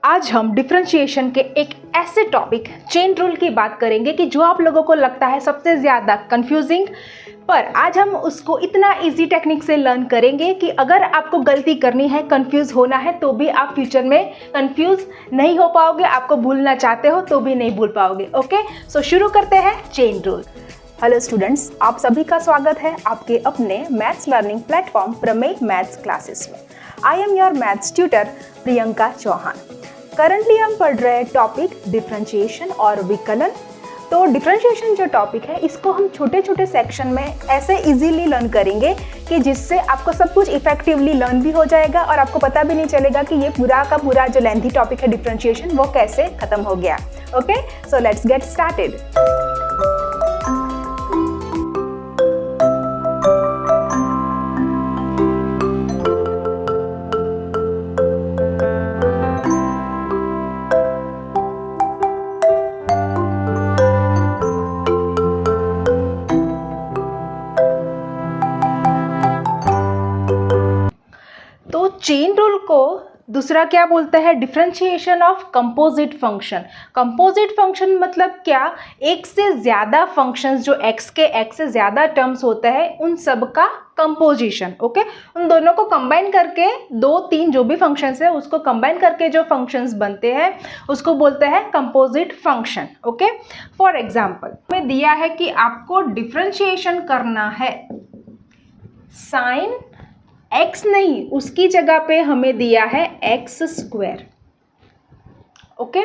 आज हम डिफरेंशिएशन के एक ऐसे टॉपिक चेन रूल की बात करेंगे कि जो आप लोगों को लगता है सबसे ज़्यादा कंफ्यूजिंग, पर आज हम उसको इतना इजी टेक्निक से लर्न करेंगे कि अगर आपको गलती करनी है, कंफ्यूज होना है, तो भी आप फ्यूचर में कंफ्यूज नहीं हो पाओगे। आपको भूलना चाहते हो तो भी नहीं भूल पाओगे। ओके, सो शुरू करते हैं चेन रूल। हेलो स्टूडेंट्स, आप सभी का स्वागत है आपके अपने maths learning platform Prameya maths classes में। I am your maths tutor Priyanka Chauhan. Currently हम पढ़ रहे हैं टॉपिक डिफरेंशिएशन और विकलन। तो डिफरेंशिएशन जो टॉपिक है, इसको हम छोटे छोटे सेक्शन में ऐसे इजीली लर्न करेंगे कि जिससे आपको सब कुछ इफेक्टिवली लर्न भी हो जाएगा और आपको पता भी नहीं चलेगा कि ये पूरा का पूरा जो लेंथी टॉपिक है डिफरेंशिएशन, वो कैसे खत्म हो गया। Okay, so let's get started. Chain rule को दूसरा क्या बोलते हैं? Differentiation of composite function. Composite function मतलब क्या? एक से ज़्यादा फंक्शंस जो x से ज़्यादा टर्म्स होते हैं, उन सब का कंपोजिशन। ओके, उन दोनों को कंबाइन करके दो तीन जो भी फंक्शंस है उसको कंबाइन करके जो फंक्शंस बनते हैं उसको बोलते हैं composite function. Okay, for example हमें दिया है कि आपको डिफरेंशिएशन करना है साइन x नहीं, उसकी जगह पे हमें दिया है x स्क्वायर। ओके,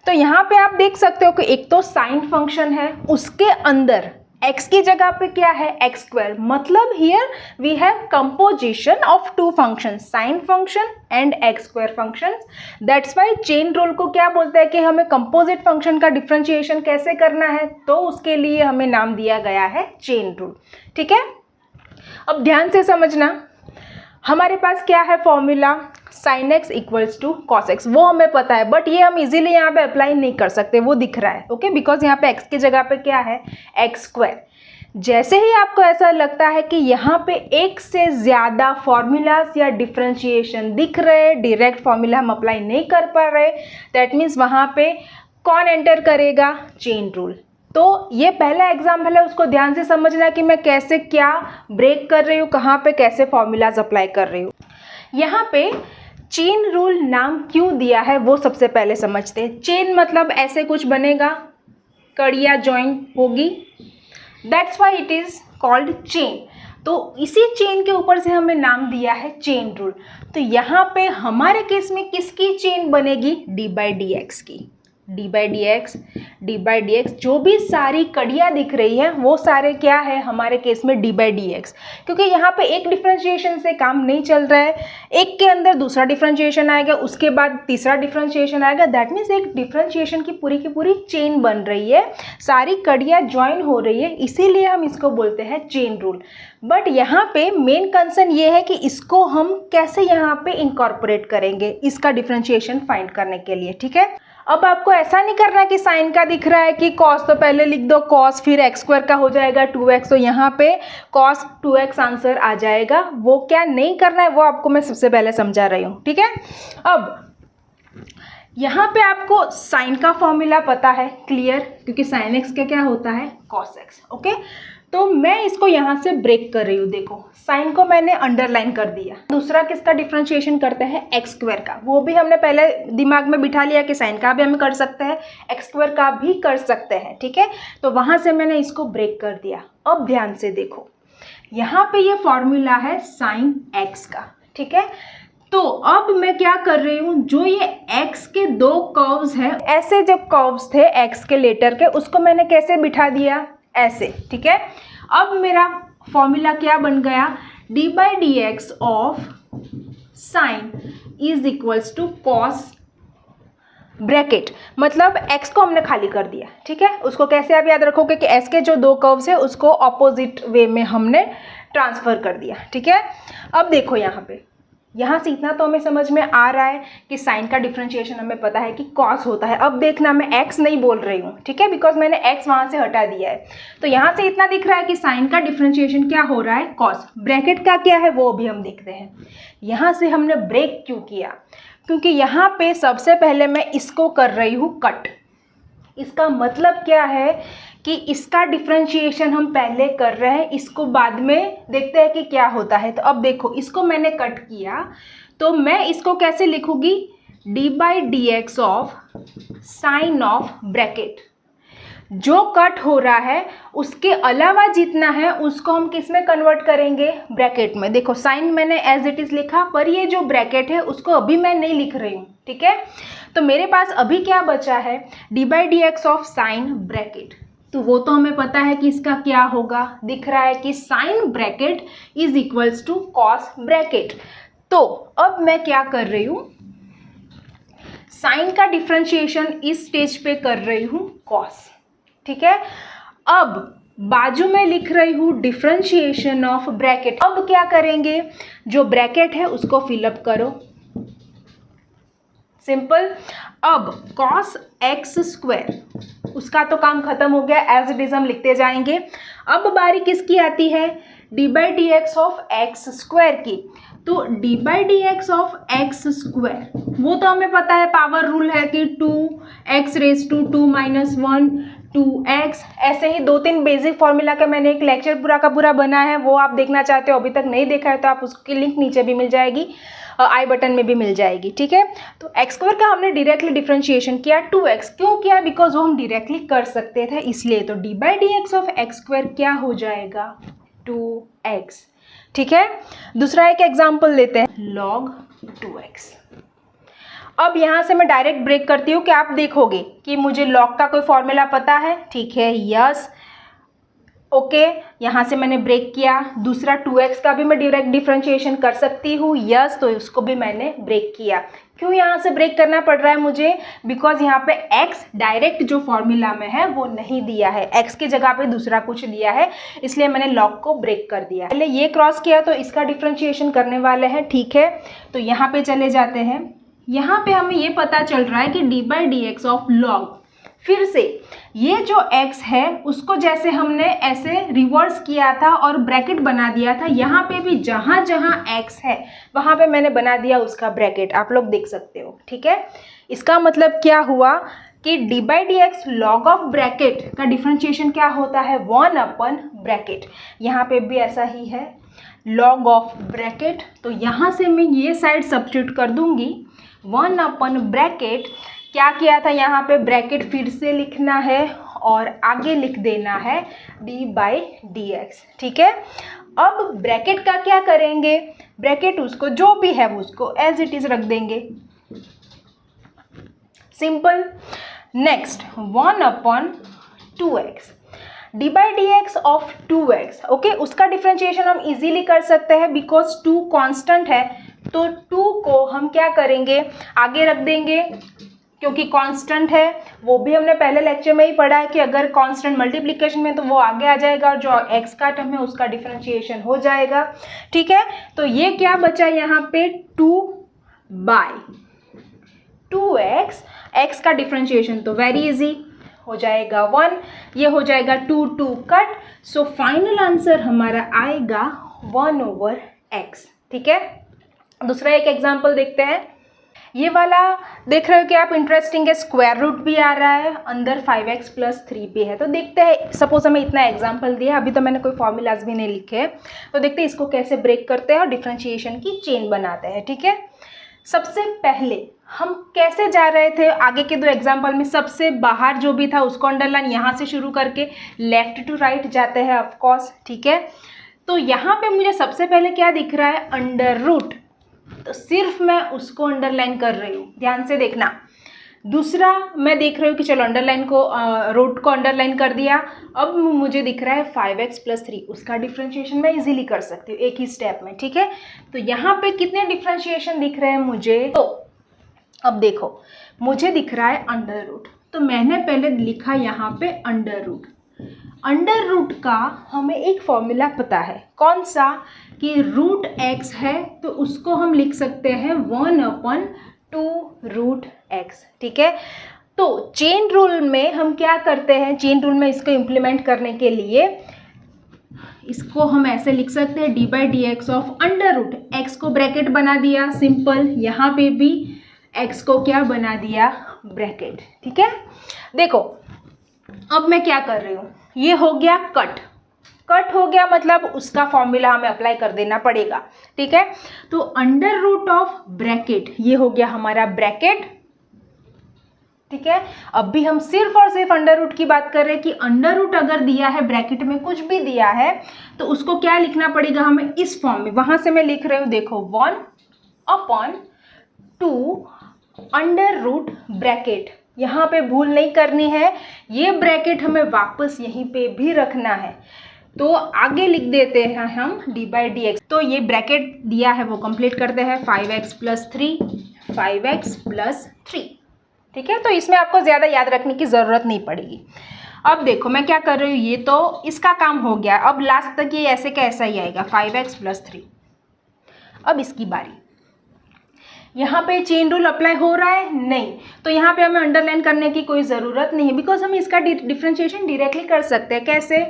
तो यहाँ पे आप देख सकते हो कि एक तो साइन फंक्शन है, उसके अंदर x की जगह पे क्या है? x square. मतलब here we have composition of two function, sine function and x square function. That's why chain rule को क्या बोलते हैं कि हमें कंपोजिट फंक्शन का डिफरेंशिएशन कैसे करना है, तो उसके लिए हमें नाम दिया गया है चेन रूल। ठीक है, अब ध्यान से समझना। हमारे पास क्या है formula? Sine x equals to cos x, वो हमें पता है, बट ये हम इजीली यहाँ पे अप्लाई नहीं कर सकते, वो दिख रहा है। ओके, बिकॉज यहाँ पे एक्स की जगह पे क्या है? X square. जैसे ही आपको ऐसा लगता है कि यहाँ पे एक से ज़्यादा फॉर्मूलाज या डिफरेंशिएशन दिख रहे, डायरेक्ट फॉर्मूला हम अप्लाई नहीं कर पा रहे, दैट मीन्स वहाँ पे कौन एंटर करेगा? Chain rule. तो ये पहला एग्जाम्पल है, उसको ध्यान से समझना कि मैं कैसे क्या ब्रेक कर रही हूँ, कहाँ पे कैसे फॉर्मूलाज अप्लाई कर रही हूँ। यहाँ पे चेन रूल नाम क्यों दिया है वो सबसे पहले समझते हैं। चेन मतलब ऐसे कुछ बनेगा, कड़ियाँ ज्वाइन होगी, that's why it is called chain. तो इसी चेन के ऊपर से हमें नाम दिया है चेन रूल। तो यहाँ पे हमारे केस में किसकी चेन बनेगी? डी बाई डी एक्स की। डी बाई डी एक्स, जो भी सारी कड़ियाँ दिख रही है वो सारे क्या है हमारे केस में? D by d x. क्योंकि यहाँ पे एक डिफरेंशिएशन से काम नहीं चल रहा है, एक के अंदर दूसरा डिफरेंशिएशन आएगा, उसके बाद तीसरा डिफरेंशिएशन आएगा, दैट मीन्स एक डिफरेंशिएशन की पूरी चेन बन रही है, सारी कड़ियाँ ज्वाइन हो रही है, इसीलिए हम इसको बोलते हैं चेन रूल। बट यहाँ पे मेन कंसर्न ये है कि इसको हम कैसे यहाँ पे इनकॉर्पोरेट करेंगे इसका डिफरेंशिएशन फाइंड करने के लिए। ठीक है, अब आपको ऐसा नहीं करना कि साइन का दिख रहा है कि कॉस तो पहले लिख दो कॉस, फिर एक्स स्क्वायर का हो जाएगा 2x, तो यहाँ पे कॉस 2x आंसर आ जाएगा। वो क्या नहीं करना है वो आपको मैं सबसे पहले समझा रही हूँ। ठीक है, अब यहाँ पे आपको साइन का फॉर्मूला पता है, क्लियर, क्योंकि साइन एक्स का क्या होता है? Cos x. ओके, तो मैं इसको यहाँ से ब्रेक कर रही हूँ। देखो, साइन को मैंने अंडरलाइन कर दिया। दूसरा किसका डिफरेंशिएशन करते हैं? एक्स स्क्वायर का। वो भी हमने पहले दिमाग में बिठा लिया कि साइन का भी हम कर सकते हैं, एक्स स्क्वायर का भी कर सकते हैं। ठीक है, तो वहाँ से मैंने इसको ब्रेक कर दिया। अब ध्यान से देखो, यहाँ पे ये फॉर्मूला है साइन एक्स का। ठीक है, तो अब मैं क्या कर रही हूँ, जो ये x के दो कर्व्स हैं, ऐसे जो कर्व्स थे x के लेटर के, उसको मैंने कैसे बिठा दिया? ऐसे। ठीक है, अब मेरा फॉर्मूला क्या बन गया? D by d x of sine is equals to cos bracket, मतलब x को हमने खाली कर दिया। ठीक है, उसको कैसे आप याद रखोगे कि s के जो दो कर्व्स है उसको ऑपोजिट वे में हमने ट्रांसफर कर दिया। ठीक है, अब देखो यहाँ से इतना तो हमें समझ में आ रहा है कि साइन का डिफरेंशिएशन हमें पता है कि कॉस होता है। अब देखना, मैं x नहीं बोल रही हूँ, ठीक है, बिकॉज मैंने x वहाँ से हटा दिया है। तो यहाँ से इतना दिख रहा है कि साइन का डिफरेंशिएशन क्या हो रहा है? कॉस। ब्रैकेट का क्या है वो भी हम देखते हैं। यहाँ से हमने ब्रेक क्यों किया? क्योंकि यहाँ पे सबसे पहले मैं इसको कर रही हूँ कट। इसका मतलब क्या है कि इसका डिफरेंशिएशन हम पहले कर रहे हैं, इसको बाद में देखते हैं कि क्या होता है। तो अब देखो, इसको मैंने कट किया, तो मैं इसको कैसे लिखूँगी, D by d x of sign of bracket. जो कट हो रहा है उसके अलावा जितना है उसको हम किस में कन्वर्ट करेंगे, ब्रैकेट में। देखो साइन मैंने एज इट इज़ लिखा, पर ये जो ब्रैकेट है उसको अभी मैं नहीं लिख रही हूँ, ठीक है। तो मेरे पास अभी क्या बचा है, D by d x of sign bracket. तो वो तो हमें पता है कि इसका क्या होगा, दिख रहा है कि sine bracket is equals to cos bracket. तो अब मैं क्या कर रही हूँ, साइन का डिफरेंशिएशन इस स्टेज पे कर रही हूँ कॉस, ठीक है। अब बाजू में लिख रही हूँ डिफरेंशिएशन ऑफ ब्रैकेट। अब क्या करेंगे, जो ब्रैकेट है उसको फिलअप करो, सिंपल। अब कॉस एक्स स्क्वायर, उसका तो काम खत्म हो गया, एज इट इज हम लिखते जाएंगे। अब बारी किसकी आती है, D by d x of x square की। तो D by d x of x square, वो तो हमें पता है, पावर रूल है कि 2x raise to 2 minus 1 2x। ऐसे ही 2-3 बेसिक फॉर्मूला का मैंने एक लेक्चर पूरा का पूरा बना है, वो आप देखना चाहते हो, अभी तक नहीं देखा है तो आप उसकी लिंक नीचे भी मिल जाएगी, आई बटन में भी मिल जाएगी, ठीक है। तो एक्स स्क्वायर का हमने डायरेक्टली डिफरेंशिएशन किया 2x, क्यों किया, बिकॉज वो हम डायरेक्टली कर सकते थे इसलिए। तो D by d x of x square क्या हो जाएगा, 2x, ठीक है। दूसरा एक एग्जाम्पल लेते हैं, लॉग 2x। अब यहाँ से मैं डायरेक्ट ब्रेक करती हूँ कि आप देखोगे कि मुझे लॉग का कोई फॉर्मूला पता है, ठीक है, यस, ओके। यहाँ से मैंने ब्रेक किया। दूसरा 2x का भी मैं डायरेक्ट डिफरेंशिएशन कर सकती हूँ, यस, तो उसको भी मैंने ब्रेक किया। क्यों यहाँ से ब्रेक करना पड़ रहा है मुझे, बिकॉज यहाँ पे x डायरेक्ट जो फॉर्मूला में है वो नहीं दिया है, x की जगह पे दूसरा कुछ दिया है, इसलिए मैंने लॉग को ब्रेक कर दिया। पहले ये क्रॉस किया तो इसका डिफरेंशिएशन करने वाले हैं, ठीक है। तो यहाँ पे चले जाते हैं, यहाँ पे हमें ये पता चल रहा है कि D by d x of log, फिर से ये जो x है उसको जैसे हमने ऐसे रिवर्स किया था और ब्रैकेट बना दिया था, यहाँ पे भी जहाँ जहाँ x है वहाँ पे मैंने बना दिया उसका ब्रैकेट, आप लोग देख सकते हो, ठीक है। इसका मतलब क्या हुआ कि D by d x log of bracket का डिफरेंशिएशन क्या होता है, 1 अपन ब्रैकेट। यहाँ पे भी ऐसा ही है, लॉग ऑफ ब्रैकेट। तो यहाँ से मैं ये साइड सब्स्टिट्यूट कर दूंगी, 1 अपन ब्रैकेट। क्या किया था, यहाँ पे ब्रैकेट फिर से लिखना है और आगे लिख देना है डी बाई डी एक्स, ठीक है। अब ब्रैकेट का क्या करेंगे, ब्रैकेट उसको जो भी है उसको एज इट इज रख देंगे, simple. Next 1 upon 2x, D by d x of 2x, okay. उसका डिफरेंशिएशन हम इजीली कर सकते हैं बिकॉज 2 कांस्टेंट है, तो 2 को हम क्या करेंगे, आगे रख देंगे क्योंकि कांस्टेंट है। वो भी हमने पहले लेक्चर में ही पढ़ा है कि अगर कांस्टेंट मल्टीप्लिकेशन में तो वो आगे आ जाएगा और जो x का टर्म है उसका डिफरेंशिएशन हो जाएगा, ठीक है। तो ये क्या बचा यहाँ पे, 2 बाई 2x, x का डिफरेंशिएशन तो वेरी इजी हो जाएगा 1, ये हो जाएगा 2 2 कट, सो फाइनल आंसर हमारा आएगा 1/x, ठीक है। दूसरा एक एग्जाम्पल देखते हैं, ये वाला देख रहे हो कि आप, इंटरेस्टिंग है, स्क्वायर रूट भी आ रहा है, अंदर 5x + 3 भी है। तो देखते हैं, सपोज हमें इतना एग्जाम्पल दिया, अभी तो मैंने कोई फॉर्मूलाज भी नहीं लिखे, तो देखते हैं इसको कैसे ब्रेक करते हैं और डिफरेंशिएशन की चेन बनाते हैं, ठीक है। सबसे पहले हम कैसे जा रहे थे, आगे के 2 एग्जाम्पल में सबसे बाहर जो भी था उसको अंडरलाइन, यहाँ से शुरू करके लेफ्ट टू राइट जाते हैं ऑफकोर्स, ठीक है। तो यहाँ पे मुझे सबसे पहले क्या दिख रहा है, अंडर रूट, तो सिर्फ मैं उसको अंडरलाइन कर रही हूँ, ध्यान से देखना। दूसरा मैं देख रही हूँ कि चलो अंडरलाइन को, रूट को अंडरलाइन कर दिया। अब मुझे दिख रहा है 5x + 3, उसका डिफरेंशिएशन मैं इजीली कर सकती हूँ एक ही स्टेप में, ठीक है। तो यहाँ पे कितने डिफरेंशिएशन दिख रहे हैं मुझे, तो अब देखो मुझे दिख रहा है अंडर रूट, तो मैंने पहले लिखा यहाँ पे अंडर रूट। अंडर रूट का हमें एक फॉर्मूला पता है, कौन सा, कि रूट x है तो उसको हम लिख सकते हैं 1/2√x, ठीक है। तो चेन रूल में हम क्या करते हैं, चेन रूल में इसको इम्प्लीमेंट करने के लिए इसको हम ऐसे लिख सकते हैं, d by d x of under root, x को ब्रैकेट बना दिया, सिंपल। यहाँ पे भी x को क्या बना दिया, ब्रैकेट। ठीक है, देखो अब मैं क्या कर रही हूँ, ये हो गया कट हो गया, मतलब उसका फॉर्मूला हमें अप्लाई कर देना पड़ेगा। ठीक है, तो अंडर रूट ऑफ ब्रैकेट, ये हो गया हमारा ब्रैकेट। ठीक है, अब भी हम सिर्फ और सिर्फ अंडर रूट की बात कर रहे हैं कि अंडर रूट अगर दिया है, ब्रैकेट में कुछ भी दिया है, तो उसको क्या लिखना पड़ेगा हमें, इस फॉर्म में। वहां से मैं लिख रही हूँ, देखो 1/2 अंडर रूट ब्रैकेट, यहाँ पे भूल नहीं करनी है, ये ब्रैकेट हमें वापस यहीं पे भी रखना है। तो आगे लिख देते हैं हम d/dx। तो ये ब्रैकेट दिया है वो कंप्लीट करते हैं, 5x + 3, 5x + 3। ठीक है, तो इसमें आपको ज़्यादा याद रखने की ज़रूरत नहीं पड़ेगी। अब देखो मैं क्या कर रही हूँ, ये तो इसका काम हो गया, अब लास्ट तक ये ऐसे का ऐसा ही आएगा, 5x + 3। अब इसकी बारी, यहाँ पे चेन रूल अप्लाई हो रहा है, नहीं, तो यहाँ पे हमें अंडरलाइन करने की कोई ज़रूरत नहीं है, बिकॉज हम इसका डिफ्रेंशिएशन डायरेक्टली कर सकते हैं। कैसे,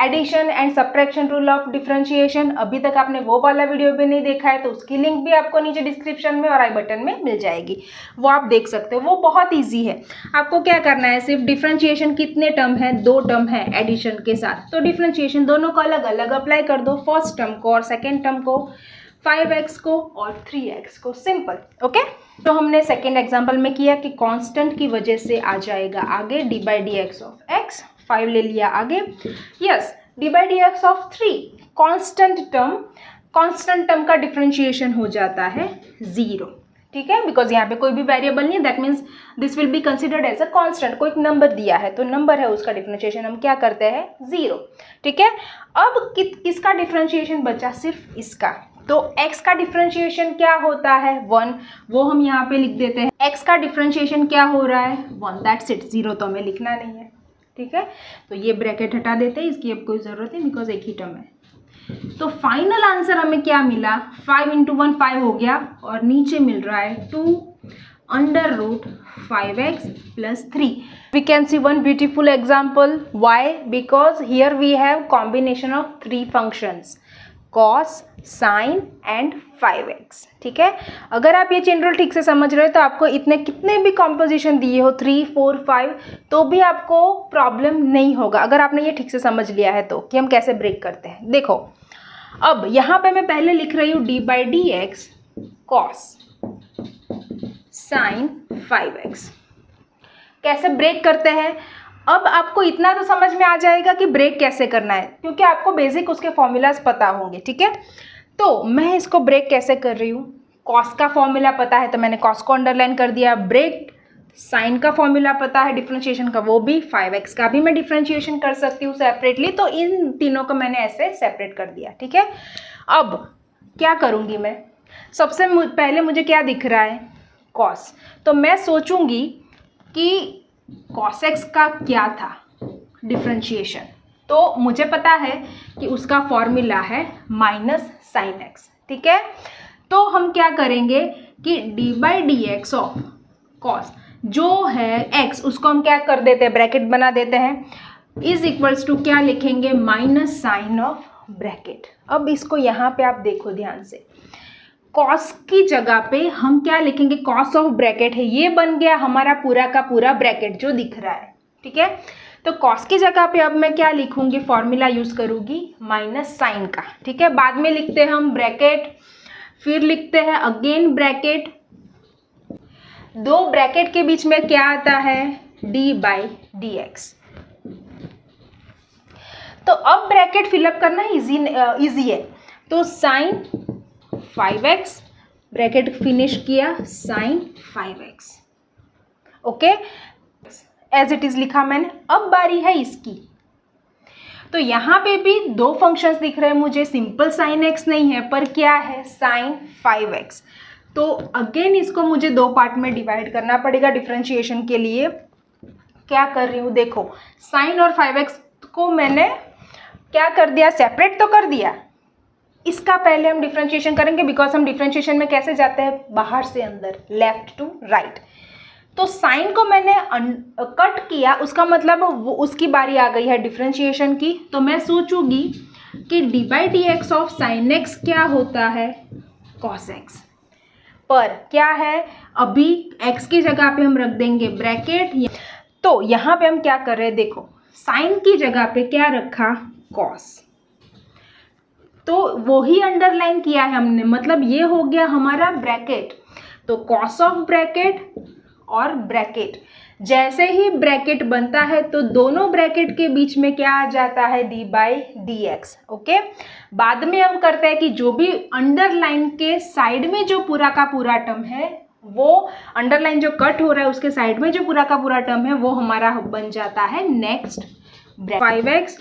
addition and subtraction rule of differentiation. अभी तक आपने वो वाला वीडियो भी नहीं देखा है तो उसकी लिंक भी आपको नीचे डिस्क्रिप्शन में और आई बटन में मिल जाएगी, वो आप देख सकते हो, वो बहुत ईजी है। आपको क्या करना है, सिर्फ डिफरेंशिएशन कितने टर्म है, 2 टर्म है एडिशन के साथ, तो डिफरेंशिएशन दोनों को अलग अलग अप्लाई कर दो, फर्स्ट टर्म को और सेकेंड टर्म को, 5x को और 3x को, सिंपल। ओके, तो हमने सेकेंड एग्जाम्पल में किया कि कांस्टेंट की वजह से आ जाएगा आगे d/dx ऑफ x, 5 ले लिया आगे, yes, d/dx of 3, constant term का डिफरेंशिएशन हो जाता है 0। ठीक है, बिकॉज यहाँ पे कोई भी वेरिएबल नहीं है, that means this will be considered as a constant. कोई नंबर दिया है तो नंबर है, उसका डिफरेंशिएशन हम क्या करते हैं, 0। ठीक है, अब किसका डिफरेंशिएशन बचा, सिर्फ इसका, तो x का डिफरेंशिएशन क्या होता है, 1, वो हम यहाँ पे लिख देते हैं। x का डिफरेंशिएशन क्या हो रहा है, 1, दैट्स इट, 0 तो हमें लिखना नहीं है। ठीक है, तो ये ब्रैकेट हटा देते हैं, इसकी अब कोई ज़रूरत नहीं, बिकॉज एक ही टर्म है। तो फाइनल आंसर हमें क्या मिला, 5 × 1 5 हो गया, और नीचे मिल रहा है 2 under root 5x + 3. We can see one beautiful example. Why? Because here we have combination of 3 functions, cos, sin and 5x. ठीक है, अगर आप ये चेन रूल ठीक से समझ रहे हो तो आपको इतने कितने भी कॉम्पोजिशन दिए हो 3, 4, 5 तो भी आपको प्रॉब्लम नहीं होगा, अगर आपने ये ठीक से समझ लिया है तो, कि हम कैसे ब्रेक करते हैं। देखो अब यहाँ पे मैं पहले लिख रही हूँ d/dx cos sin 5x। कैसे ब्रेक करते हैं, अब आपको इतना तो समझ में आ जाएगा कि ब्रेक कैसे करना है, क्योंकि आपको बेसिक उसके फॉर्मूलाज पता होंगे। ठीक है, तो मैं इसको ब्रेक कैसे कर रही हूँ, कॉस का फॉर्मूला पता है तो मैंने कॉस को अंडरलाइन कर दिया, ब्रेक साइन का फॉर्मूला पता है डिफरेंशिएशन का, वो भी 5x का भी मैं डिफरेंशिएशन कर सकती हूँ सेपरेटली, तो इन तीनों को मैंने ऐसे सेपरेट कर दिया। ठीक है, अब क्या करूँगी मैं, सबसे पहले मुझे क्या दिख रहा है, कॉस, तो मैं सोचूंगी कि cos x का क्या था डिफरेंशिएशन, तो मुझे पता है कि उसका फॉर्मूला है -sin x। ठीक है, तो हम क्या करेंगे कि d/dx ऑफ cos जो है x, उसको हम क्या कर देते हैं, ब्रैकेट बना देते हैं, इज इक्वल्स टू क्या लिखेंगे, -sin ऑफ ब्रैकेट। अब इसको यहाँ पे आप देखो ध्यान से, कॉस की जगह पे हम क्या लिखेंगे, कॉस ऑफ ब्रैकेट है, ये बन गया हमारा पूरा का पूरा ब्रैकेट जो दिख रहा है। ठीक है, तो कॉस की जगह पे अब मैं क्या लिखूंगी, फॉर्मूला यूज करूंगी -sin का। ठीक है, बाद में लिखते हैं हम ब्रैकेट, फिर लिखते हैं अगेन ब्रैकेट, 2 ब्रैकेट के बीच में क्या आता है, d/dx। तो अब ब्रैकेट फिलअप करना इजी है, तो sin 5x ब्रैकेट फिनिश किया, sin 5x। Okay, as it is लिखा मैंने। अब बारी है इसकी, तो यहाँ पे भी 2 फंक्शंस दिख रहे हैं मुझे, सिंपल sin x नहीं है पर क्या है, sin 5x। तो अगेन इसको मुझे 2 पार्ट में डिवाइड करना पड़ेगा डिफरेंशिएशन के लिए। क्या कर रही हूँ, देखो sin और 5x को मैंने क्या कर दिया, सेपरेट तो कर दिया, इसका पहले हम डिफरेंशिएशन करेंगे, बिकॉज हम डिफरेंशिएशन में कैसे जाते हैं, बाहर से अंदर, लेफ्ट टू राइट। तो साइन को मैंने कट किया, उसका मतलब वो उसकी बारी आ गई है डिफरेंशिएशन की। तो मैं सोचूंगी कि d/dx ऑफ sin x क्या होता है, cos x। पर क्या है, अभी x की जगह पे हम रख देंगे ब्रैकेट। तो यहाँ पे हम क्या कर रहे हैं, देखो साइन की जगह पे क्या रखा, कॉस, तो वो ही अंडरलाइन किया है हमने, मतलब ये हो गया हमारा ब्रैकेट। तो कॉस ऑफ ब्रैकेट और ब्रैकेट, जैसे ही ब्रैकेट बनता है तो दोनों ब्रैकेट के बीच में क्या आ जाता है, D by d x. Okay, बाद में हम करते हैं कि जो भी अंडरलाइन के साइड में जो पूरा का पूरा टर्म है, वो अंडरलाइन जो कट हो रहा है उसके साइड में जो पूरा का पूरा टर्म है वो हमारा बन जाता है नेक्स्ट 5x।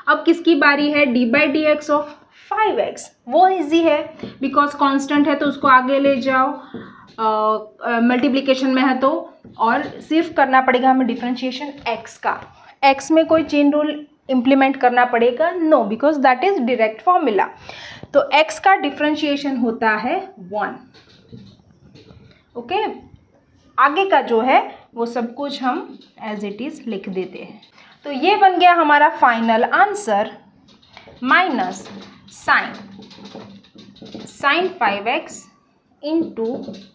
अब किसकी बारी है, D by d x of 5x। वो इजी है बिकॉज कांस्टेंट है तो उसको आगे ले जाओ, मल्टीप्लिकेशन में है तो, और सिर्फ करना पड़ेगा हमें डिफरेंशिएशन x का। x में कोई चेन रूल इम्प्लीमेंट करना पड़ेगा, no, because that is direct formula. तो x का डिफरेंशिएशन होता है 1। ओके, आगे का जो है वो सब कुछ हम एज इट इज लिख देते हैं। तो ये बन गया हमारा final answer, minus sine 5x into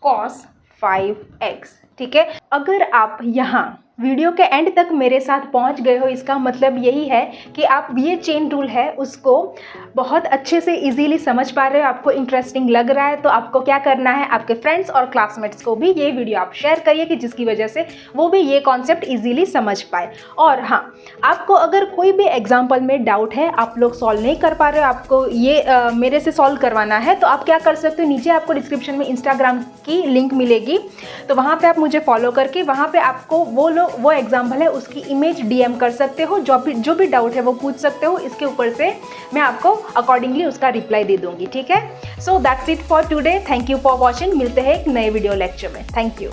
cos 5x। ठीक है, अगर आप यहाँ वीडियो के एंड तक मेरे साथ पहुँच गए हो, इसका मतलब यही है कि आप ये चेन रूल है उसको बहुत अच्छे से इजीली समझ पा रहे हो, आपको इंटरेस्टिंग लग रहा है। तो आपको क्या करना है, आपके फ्रेंड्स और क्लासमेट्स को भी ये वीडियो आप शेयर करिए कि जिसकी वजह से वो भी ये कॉन्सेप्ट इजीली समझ पाए। और हाँ, आपको अगर कोई भी एग्जाम्पल में डाउट है, आप लोग सॉल्व नहीं कर पा रहे हो, आपको ये मेरे से सॉल्व करवाना है, तो आप क्या कर सकते हो, नीचे आपको डिस्क्रिप्शन में इंस्टाग्राम की लिंक मिलेगी, तो वहाँ पर आप मुझे फॉलो करके वहाँ पर आपको वो एग्जाम्पल है उसकी इमेज डीएम कर सकते हो, जो भी डाउट है वो पूछ सकते हो। इसके ऊपर से मैं आपको अकॉर्डिंगली उसका रिप्लाई दे दूंगी। ठीक है, so that's it for today, thank you for watching. मिलते हैं एक नए वीडियो लेक्चर में, थैंक यू।